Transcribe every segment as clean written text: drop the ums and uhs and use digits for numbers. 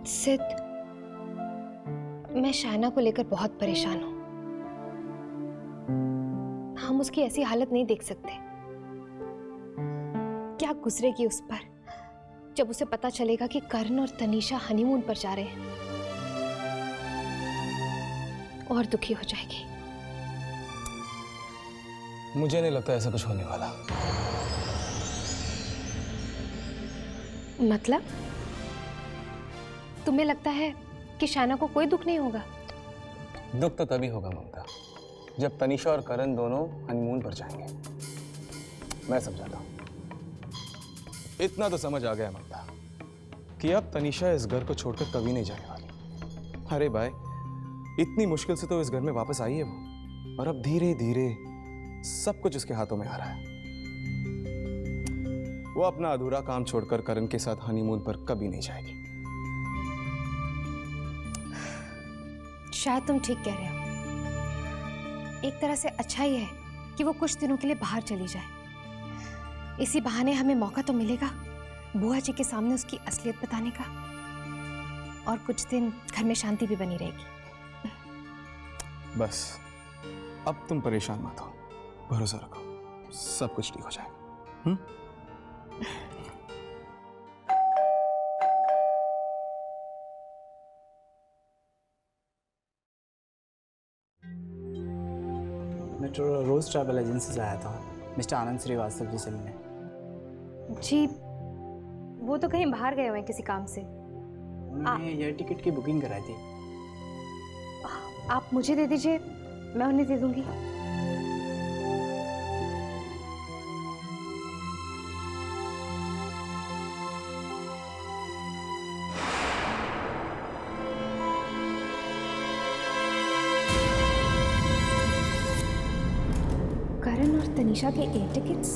सिद्ध, मैं शायना को लेकर बहुत परेशान हूं। हम उसकी ऐसी हालत नहीं देख सकते। क्या गुजरेगी उस पर जब उसे पता चलेगा कि करण और तनीषा हनीमून पर जा रहे हैं। और दुखी हो जाएगी। मुझे नहीं लगता ऐसा कुछ होने वाला। मतलब तुम्हें लगता है कि शायना को कोई दुख नहीं होगा? दुख तो तभी होगा ममता जब तनीषा और करण दोनों हनीमून पर जाएंगे। मैं समझाता हूं। इतना तो समझ आ गया ममता कि अब तनीषा इस घर को छोड़कर कभी नहीं जाने वाली। अरे भाई, इतनी मुश्किल से तो इस घर में वापस आई है वो, और अब धीरे धीरे सब कुछ उसके हाथों में आ रहा है। वो अपना अधूरा काम छोड़कर करण के साथ हनीमून पर कभी नहीं जाएगी। शायद तुम ठीक कह रहे हो। एक तरह से अच्छा ही है कि वो कुछ दिनों के लिए बाहर चली जाए। इसी बहाने हमें मौका तो मिलेगा बुआ जी के सामने उसकी असलियत बताने का, और कुछ दिन घर में शांति भी बनी रहेगी। बस अब तुम परेशान मत हो, भरोसा रखो, सब कुछ ठीक हो जाएगा। मैं रोज ट्रैवल एजेंसी से आया था मिस्टर आनंद श्रीवास्तव जी से मिलने। जी, वो तो कहीं बाहर गए हुए हैं किसी काम से। उन्होंने एयर टिकट की बुकिंग कराई थी। आप मुझे दे दीजिए, मैं उन्हें दे दूंगी। करण और तनीषा के एयर टिकट्स।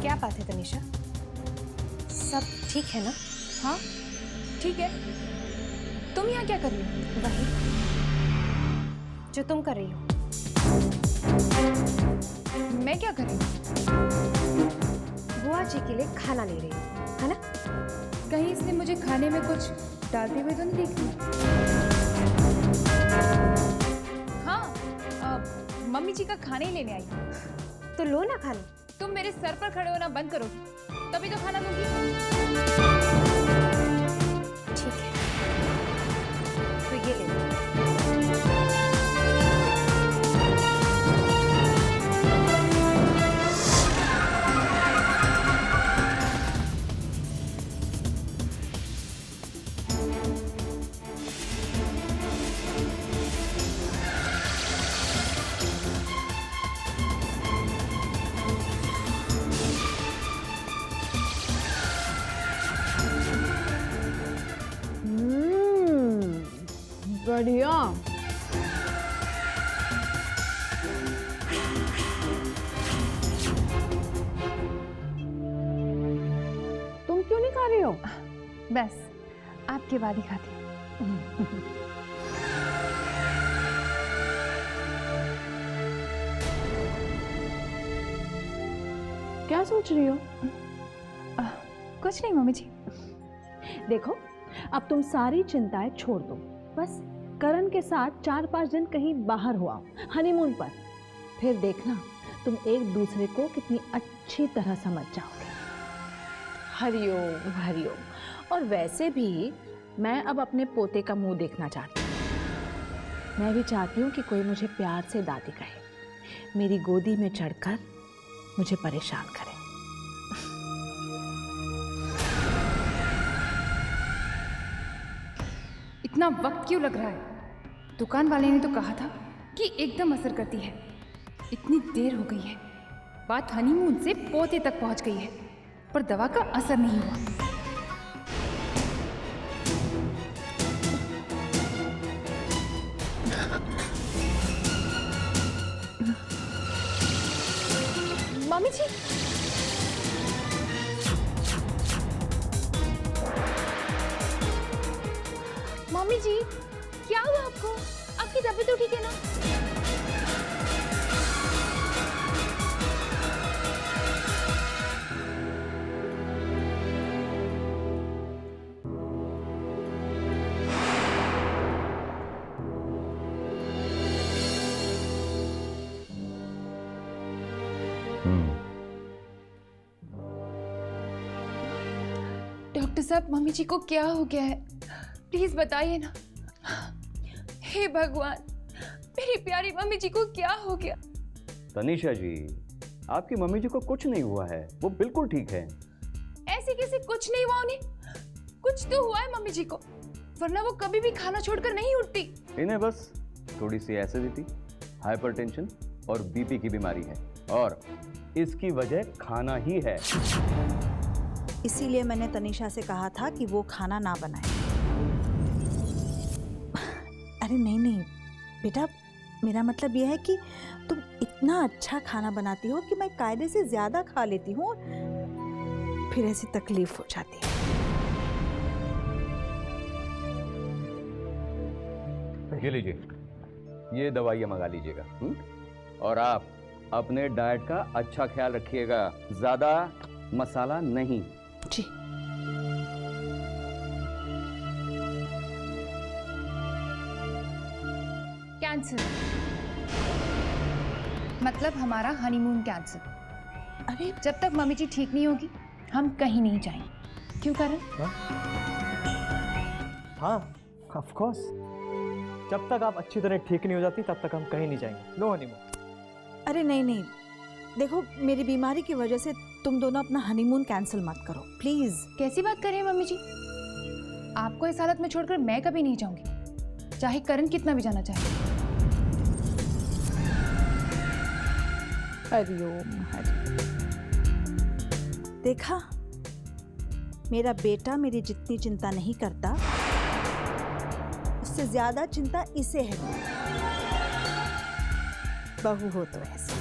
क्या बात है तनीषा, सब ठीक है ना? हाँ ठीक है। तुम यहाँ क्या कर रही हो? वही जो तुम कर रही हो। मैं क्या कर रही हूँ? बुआ जी के लिए खाना ले रही हो, है ना? कहीं इसने मुझे खाने में कुछ डालते हुए तो नहीं देखी? हाँ, मम्मी जी का खाने ही लेने आई हूँ। तो लो ना खाना। तुम मेरे सर पर खड़े होना बंद करो, तभी तो खाना दूंगी। ठीक है, तो ये ले लो। बढ़िया। तुम क्यों नहीं खा रही हो? बस आपके बाद ही खाती हूँ। क्या सोच रही हो? कुछ नहीं मम्मी जी। देखो, अब तुम सारी चिंताएं छोड़ दो। बस करण के साथ 4-5 दिन कहीं बाहर हो आओ, हनीमून पर। फिर देखना तुम एक दूसरे को कितनी अच्छी तरह समझ जाओगे। हरिओम हरिओम। और वैसे भी मैं अब अपने पोते का मुंह देखना चाहती हूँ। मैं भी चाहती हूँ कि कोई मुझे प्यार से दादी कहे, मेरी गोदी में चढ़कर मुझे परेशान करे। इतना वक्त क्यों लग रहा है? दुकान वाले ने तो कहा था कि एकदम असर करती है। इतनी देर हो गई है, बात हनीमून से पोते तक पहुंच गई है, पर दवा का असर नहीं हुआ। मम्मी जी, मम्मी जी, क्या हुआ आपको? आपकी तबीयत तो ठीक है ना? डॉक्टर साहब, मम्मी जी को क्या हो गया है? प्लीज बताइए ना। हे भगवान, मेरी प्यारी मम्मी जी को क्या हो गया? तनीषा जी, आपकी मम्मी जी को कुछ नहीं हुआ है, वो बिल्कुल ठीक है। ऐसे कैसे कुछ नहीं हुआ उन्हें? कुछ तो हुआ है मम्मी जी को, वरना वो कभी भी खाना छोड़कर नहीं उठती। इन्हें बस थोड़ी सी एसिडिटी, हाइपरटेंशन और बीपी की बीमारी है, और इसकी वजह खाना ही है। इसीलिए मैंने तनीषा से कहा था कि वो खाना ना बनाए। अरे नहीं नहीं बेटा, मेरा मतलब यह है कि तुम इतना अच्छा खाना बनाती हो कि मैं कायदे से ज्यादा खा लेती हूँ, फिर ऐसी तकलीफ हो जाती है। ये लीजिए, ये दवाइयाँ मंगा लीजिएगा। और आप अपने डाइट का अच्छा ख्याल रखिएगा, ज्यादा मसाला नहीं। जी। कैंसर, मतलब हमारा हनीमून कैंसर। अरे जब तक मम्मी जी ठीक नहीं होगी, हम कहीं नहीं जाएंगे। क्यों करण? हाँ, ऑफ कोर्स। जब तक आप अच्छी तरह ठीक नहीं हो जाती तब तक हम कहीं नहीं जाएंगे। No honeymoon. अरे नहीं नहीं, देखो मेरी बीमारी की वजह से तुम दोनों अपना हनीमून कैंसिल मत करो प्लीज। कैसी बात कर रही है मम्मी जी? आपको इस हालत में छोड़कर मैं कभी नहीं जाऊंगी, चाहे करण कितना भी जाना चाहे। हरिओम हरि। देखा, मेरा बेटा मेरी जितनी चिंता नहीं करता, उससे ज्यादा चिंता इसे है। बहू हो तो ऐसे।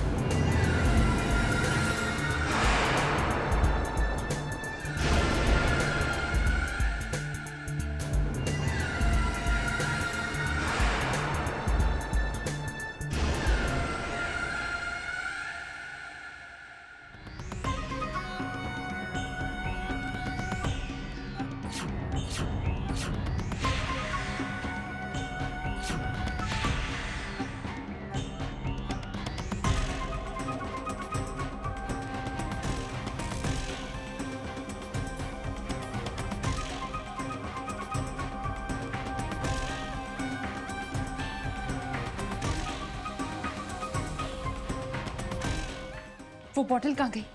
वो बॉटल कहाँ गई?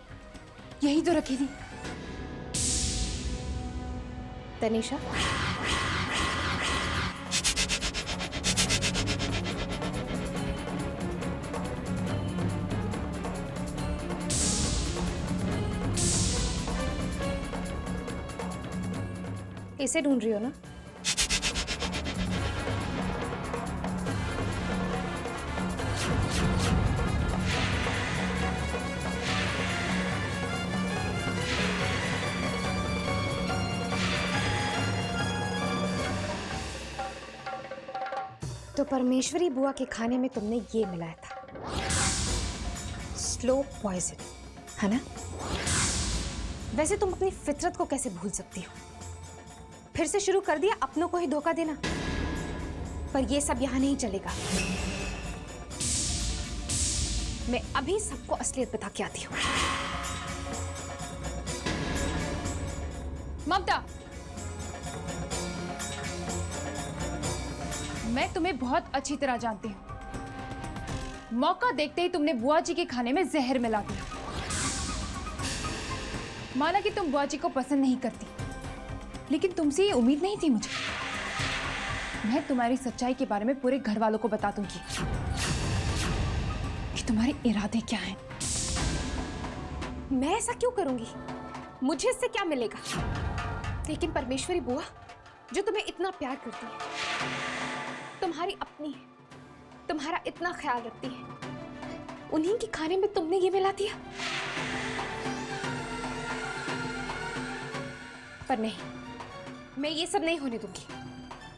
यही तो रखी थी। तनीषा, इसे ढूंढ रही हो ना? तो परमेश्वरी बुआ के खाने में तुमने ये मिलाया था, स्लो पॉइजन, है ना? वैसे तुम अपनी फितरत को कैसे भूल सकती हो? फिर से शुरू कर दिया अपनों को ही धोखा देना। पर ये सब यहां नहीं चलेगा। मैं अभी सबको असलियत बता के आती हूँ। ममता, मैं तुम्हें बहुत अच्छी तरह जानती हूँ। मौका देखते ही तुमने बुआ जी के खाने में जहर मिला दिया। माना कि तुम बुआ जी को पसंद नहीं करती, लेकिन तुमसे ये उम्मीद नहीं थी मुझे। मैं तुम्हारी सच्चाई के बारे में पूरे घर वालों को बता दूंगी कि तुम्हारे इरादे क्या हैं। मैं ऐसा क्यों करूंगी? मुझे इससे क्या मिलेगा? लेकिन परमेश्वरी बुआ जो तुम्हें इतना प्यार करती है, तुम्हारी अपनी है, तुम्हारा इतना ख्याल रखती है, उन्हीं के खाने में तुमने ये मिला दिया। पर नहीं, मैं ये सब नहीं होने दूंगी।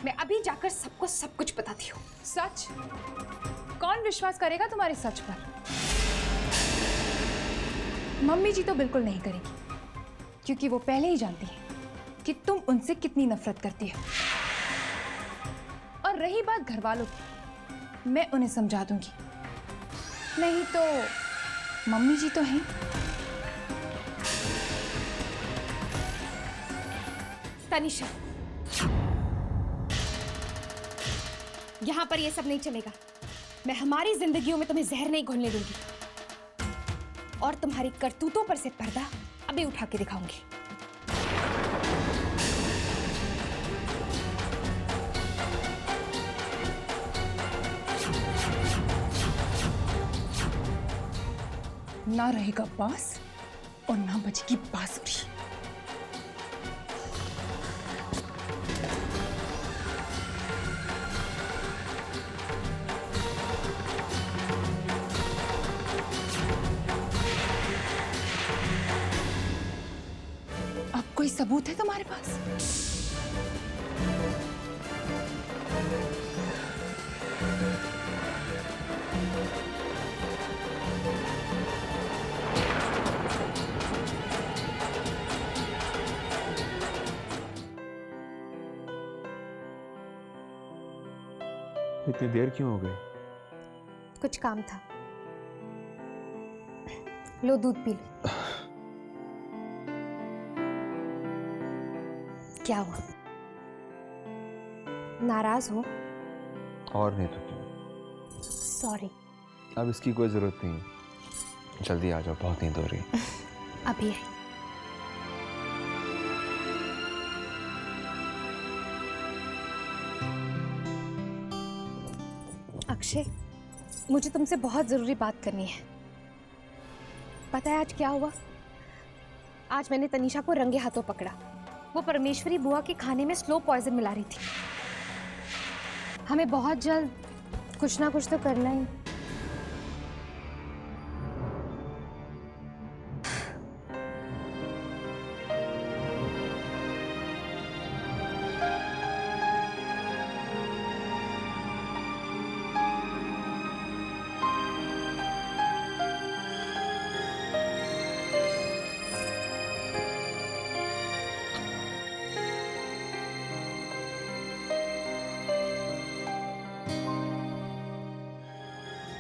मैं अभी जाकर सबको सब कुछ बताती हूँ। सच? कौन विश्वास करेगा तुम्हारे सच पर? मम्मी जी तो बिल्कुल नहीं करेगी, क्योंकि वो पहले ही जानती है कि तुम उनसे कितनी नफरत करती हो। और रही बात घर वालों की, मैं उन्हें समझा दूंगी। नहीं तो मम्मी जी तो हैं। तनिषा, यहां पर ये सब नहीं चलेगा। मैं हमारी जिंदगियों में तुम्हें जहर नहीं घोलने दूंगी, और तुम्हारी करतूतों पर से पर्दा अभी उठा के दिखाऊंगी। ना रहेगा बांस और ना बजेगी बांसुरी। अब कोई सबूत है तुम्हारे पास? इतनी देर क्यों हो गई? कुछ काम था। लो दूध पी लो। क्या हुआ? नाराज हो? और नहीं तो क्यों? सॉरी। अब इसकी कोई जरूरत नहीं। जल्दी आ जाओ, बहुत नींद हो रही है। अभी आई। अक्षय, मुझे तुमसे बहुत जरूरी बात करनी है। पता है आज क्या हुआ? आज मैंने तनीषा को रंगे हाथों पकड़ा। वो परमेश्वरी बुआ के खाने में स्लो पॉइजन मिला रही थी। हमें बहुत जल्द कुछ ना कुछ तो करना ही।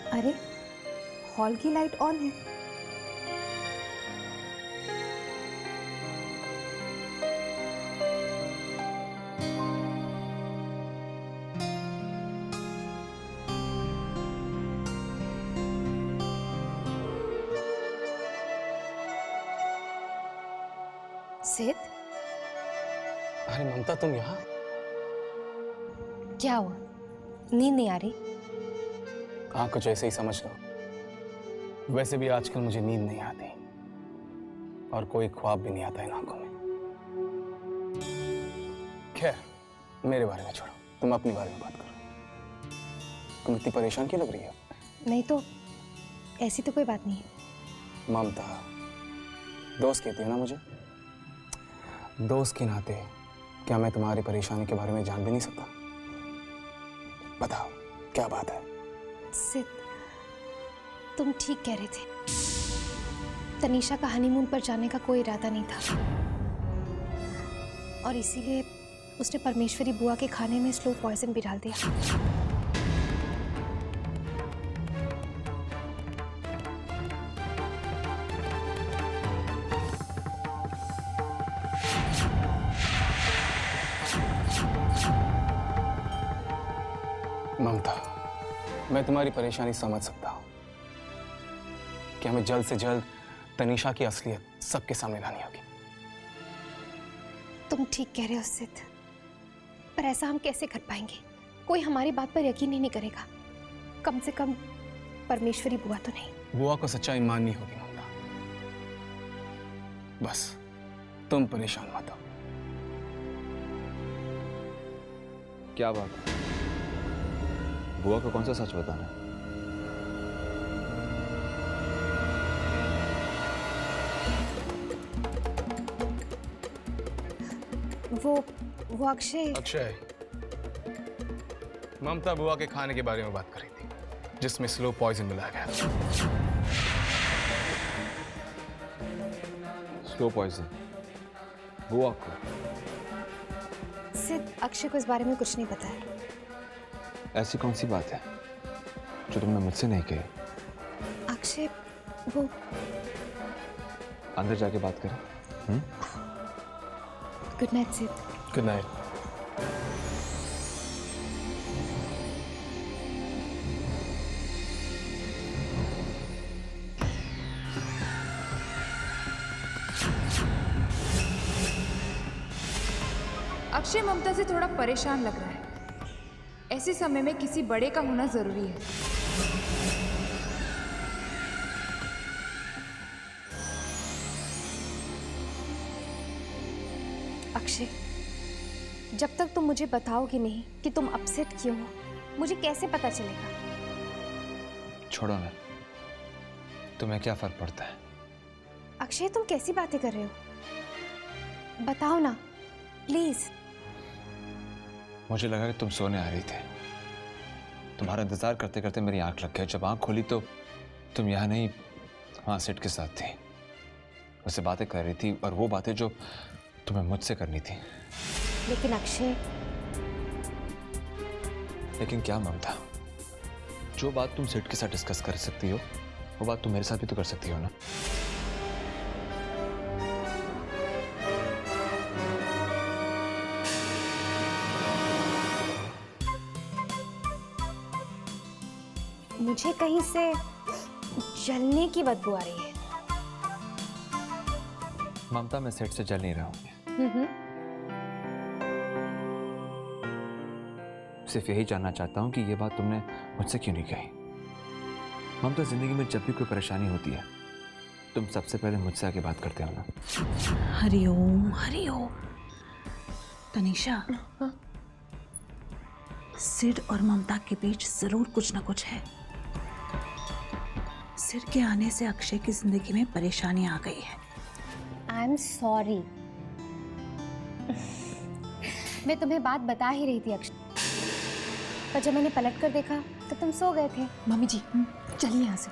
अरे, हॉल की लाइट ऑन है। सिद्ध, अरे ममता, तुम यहाँ? क्या हुआ? नींद नहीं आ रही? हाँ, कुछ ऐसे ही समझ लो। वैसे भी आजकल मुझे नींद नहीं आती और कोई ख्वाब भी नहीं आता इन आंखों में। खैर, मेरे बारे में छोड़ो, तुम अपने बारे में बात करो। तुम इतनी परेशान क्यों लग रही हो? नहीं तो ऐसी तो कोई बात नहीं है। ममता, दोस्त कहती हो ना मुझे? दोस्त के नाते क्या मैं तुम्हारी परेशानी के बारे में जान भी नहीं सकता? बताओ, क्या बात है? सिद्ध, तुम ठीक कह रहे थे। तनीषा का हनीमून पर जाने का कोई इरादा नहीं था, और इसीलिए उसने परमेश्वरी बुआ के खाने में स्लो पॉइजन भी डाल दिया। ममता, मैं तुम्हारी परेशानी समझ सकता हूं कि हमें जल्द से जल्द तनीषा की असलियत सबके सामने लानी होगी। तुम ठीक कह रहे हो सिद्ध, पर ऐसा हम कैसे कर पाएंगे? कोई हमारी बात पर यकीन ही नहीं करेगा, कम से कम परमेश्वरी बुआ तो नहीं। बुआ को सच्चाई माननी होगी ममता। बस तुम परेशान मत हो। क्या बात है? बुआ को कौन सा सच बताना है? वो अक्षय। अक्षय, ममता बुआ के खाने के बारे में बात कर रही थी, जिसमें स्लो पॉइजन मिलाया गया था। Slow poison? बुआ को? सिद्ध, अक्षय को इस बारे में कुछ नहीं पता है। ऐसी कौन सी बात है जो तुमने मुझसे नहीं कही? अक्षय, वो अंदर जाके बात करें। Good night Siddh. Good night. Akshay Mamta से थोड़ा परेशान लग रहा है। ऐसे समय में किसी बड़े का होना जरूरी है। अक्षय, जब तक तुम मुझे बताओगे नहीं कि तुम अपसेट क्यों हो, मुझे कैसे पता चलेगा? छोड़ो ना, तुम्हें क्या फर्क पड़ता है? अक्षय, तुम कैसी बातें कर रहे हो? बताओ ना प्लीज। मुझे लगा कि तुम सोने आ रही थे। तुम्हारा इंतजार करते करते मेरी आंख लग गई। जब आंख खोली तो तुम यहाँ नहीं, वहाँ सेठ के साथ थी। उससे बातें कर रही थी, और वो बातें जो तुम्हें मुझसे करनी थी। लेकिन अक्षय। लेकिन क्या ममता? जो बात तुम सेठ के साथ डिस्कस कर सकती हो, वो बात तुम मेरे साथ भी तो कर सकती हो ना। मुझे कहीं से जलने की बदबू आ रही है। ममता, मैं सेठ से जल नहीं रहा हूँ। सिर्फ यही जानना चाहता हूँ कि ये बात तुमने मुझसे क्यों नहीं कही। ममता, जिंदगी में जब भी कोई परेशानी होती है, तुम सबसे पहले मुझसे आके बात करते हो ना। हरिओम हरिओम। तनीषा, सिड और ममता के बीच जरूर कुछ ना कुछ है। सिड के आने से अक्षय की जिंदगी में परेशानी आ गई है। I am sorry. मैं तुम्हें बात बता ही रही थी अक्षय, पर जब मैंने पलट कर देखा तो तुम सो गए थे। मम्मी जी, चलिए यहाँ से,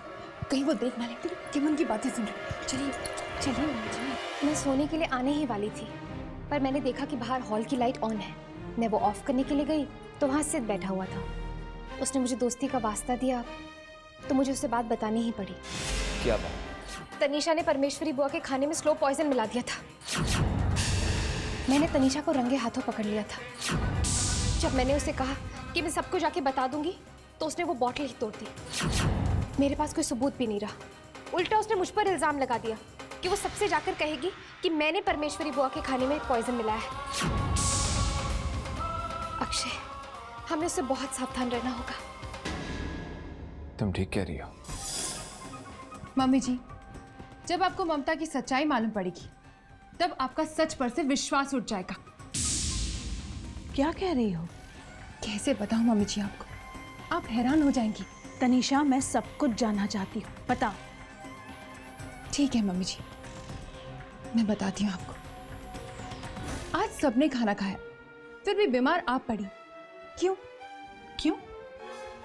कहीं वो देख ना ले कि मैं उनकी बातें सुन रही। चलिए चलिए मम्मी जी। मैं सोने के लिए आने ही वाली थी, पर मैंने देखा कि बाहर हॉल की लाइट ऑन है। मैं वो ऑफ करने के लिए गई तो वहाँ सिद्ध बैठा हुआ था। उसने मुझे दोस्ती का वास्ता दिया, तो मुझे उससे बात बतानी ही पड़ी। क्या बात? तनीषा ने परमेश्वरी बुआ के खाने में स्लो पॉइजन मिला दिया था। मैंने तनीषा को रंगे हाथों पकड़ लिया था। जब मैंने उसे कहा कि मैं सबको जाके बता दूंगी, तो उसने वो बॉटल ही तोड़ दी। मेरे पास कोई सबूत भी नहीं रहा। उल्टा उसने मुझ पर इल्जाम लगा दिया कि वो सबसे जाकर कहेगी कि मैंने परमेश्वरी बुआ के खाने में पॉइजन मिलाया है। अक्षय, हमें उससे बहुत सावधान रहना होगा। तुम ठीक कह रही हो। मम्मी जी, जब आपको ममता की सच्चाई मालूम पड़ेगी, तब आपका सच पर से विश्वास उठ जाएगा। क्या कह रही हो? कैसे बताऊं मम्मी जी आपको, आप हैरान हो जाएंगी। तनीषा, मैं सब कुछ जानना चाहती हूँ, बता। ठीक है मम्मी जी, मैं बताती हूँ आपको। आज सबने खाना खाया, फिर भी बीमार आप पड़ी। क्यों? क्यों?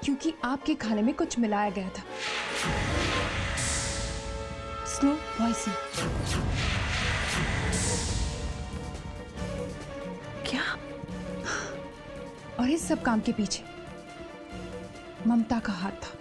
क्योंकि आपके खाने में कुछ मिलाया गया था। Slow poison. क्या? और इस सब काम के पीछे ममता का हाथ था।